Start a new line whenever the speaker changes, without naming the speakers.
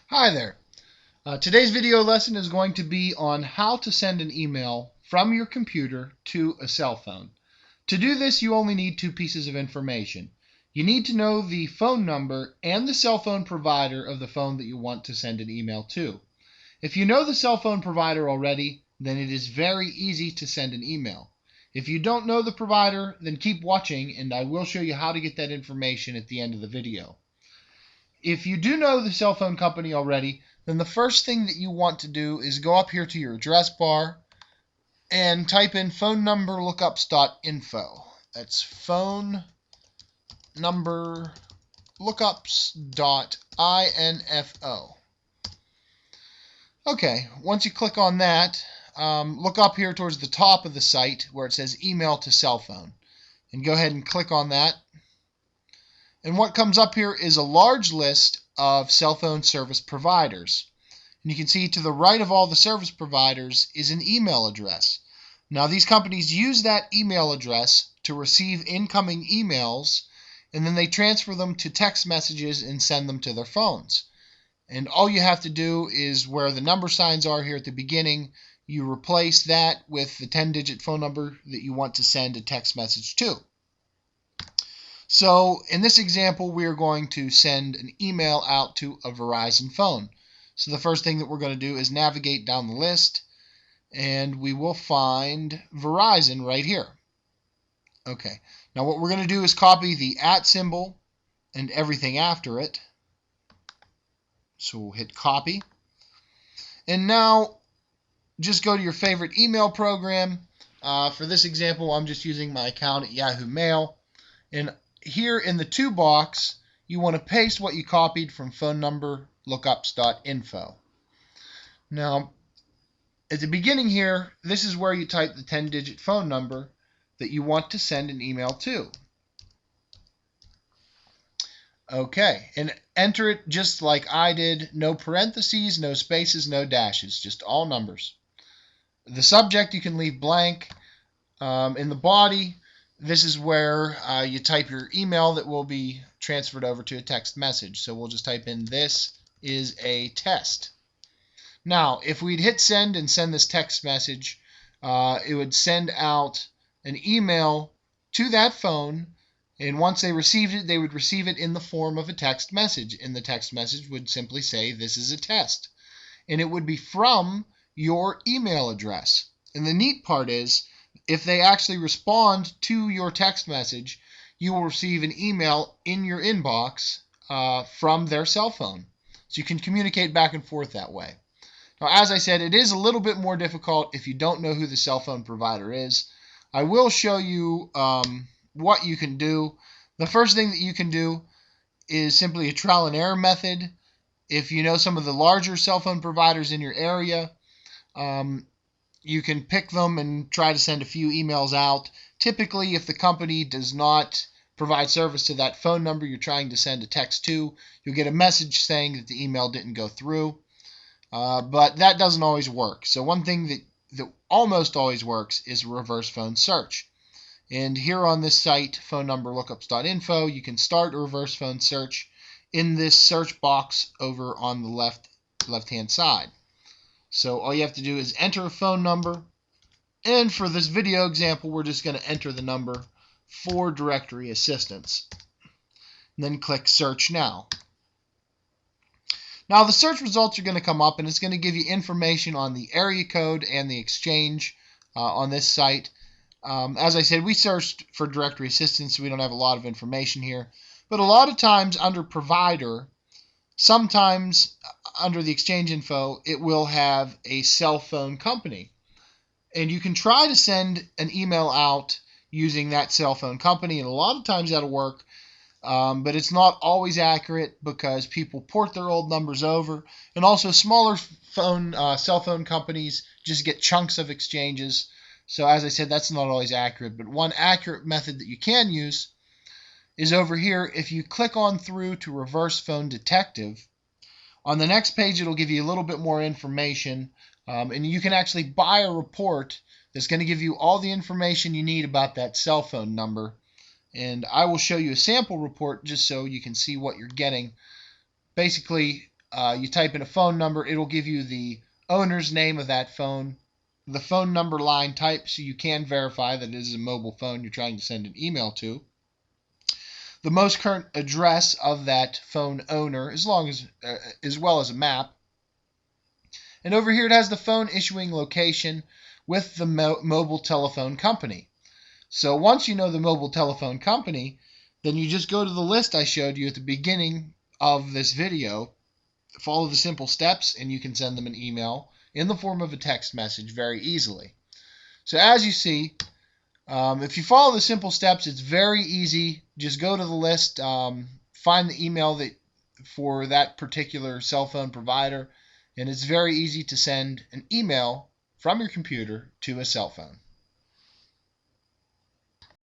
Hi there. Today's video lesson is going to be on how to send an email from your computer to a cell phone. To do this, you only need two pieces of information. You need to know the phone number and the cell phone provider of the phone that you want to send an email to. If you know the cell phone provider already, then it is very easy to send an email. If you don't know the provider, then keep watching and I will show you how to get that information at the end of the video. If you do know the cell phone company already, then the first thing that you want to do is go up here to your address bar and type in phone number lookups.info. That's phone number lookups.info. Okay, once you click on that, look up here towards the top of the site where it says email to cell phone. And go ahead and click on that. And what comes up here is a large list of cell phone service providers. And you can see to the right of all the service providers is an email address. Now these companies use that email address to receive incoming emails, and then they transfer them to text messages and send them to their phones. And all you have to do is where the number signs are here at the beginning, you replace that with the 10-digit phone number that you want to send a text message to. So in this example, we are going to send an email out to a Verizon phone. So the first thing that we're going to do is navigate down the list, and we will find Verizon right here. Okay, now what we're going to do is copy the @ symbol and everything after it. So we'll hit copy. And now just go to your favorite email program. For this example, I'm just using my account at Yahoo Mail. And here in the to box, you want to paste what you copied from phone number lookups.info. Now, at the beginning here, this is where you type the 10-digit phone number that you want to send an email to. Okay, and enter it just like I did. No parentheses, no spaces, no dashes, just all numbers. The subject you can leave blank. In the body, this is where you type your email that will be transferred over to a text message. So we'll just type in, "This is a test." Now, if we'd hit send and send this text message, it would send out an email to that phone, and once they received it, they would receive it in the form of a text message. And the text message would simply say, "This is a test." And it would be from your email address. And the neat part is, if they actually respond to your text message, you will receive an email in your inbox from their cell phone. So you can communicate back and forth that way. Now, as I said, it is a little bit more difficult if you don't know who the cell phone provider is. I will show you what you can do. The first thing that you can do is simply a trial and error method. If you know some of the larger cell phone providers in your area, you can pick them and try to send a few emails out. Typically, if the company does not provide service to that phone number you're trying to send a text to, you'll get a message saying that the email didn't go through. But that doesn't always work. So one thing that almost always works is reverse phone search. And here on this site, phone number lookups.info, you can start a reverse phone search in this search box over on the left-hand side. So all you have to do is enter a phone number, and for this video example, we're just going to enter the number for directory assistance. And then click search now. Now the search results are going to come up, and it's going to give you information on the area code and the exchange on this site. As I said, we searched for directory assistance, so we don't have a lot of information here. But a lot of times under provider, sometimes under the exchange info, it will have a cell phone company. And you can try to send an email out using that cell phone company, and a lot of times that'll work. But it's not always accurate because people port their old numbers over, and also smaller cell phone companies just get chunks of exchanges. So as I said, that's not always accurate. But one accurate method that you can use is over here. If you click on through to Reverse Phone Detective, on the next page it'll give you a little bit more information, and you can actually buy a report that's going to give you all the information you need about that cell phone number. And I will show you a sample report just so you can see what you're getting. Basically, you type in a phone number, it'll give you the owner's name of that phone, the phone number line type, so you can verify that it is a mobile phone you're trying to send an email to, the most current address of that phone owner, as well as a map. And over here it has the phone issuing location with the mobile telephone company. So once you know the mobile telephone company, then you just go to the list I showed you at the beginning of this video, follow the simple steps, and you can send them an email in the form of a text message very easily. So as you see, if you follow the simple steps, it's very easy. Just go to the list, find the email for that particular cell phone provider, and it's very easy to send an email from your computer to a cell phone.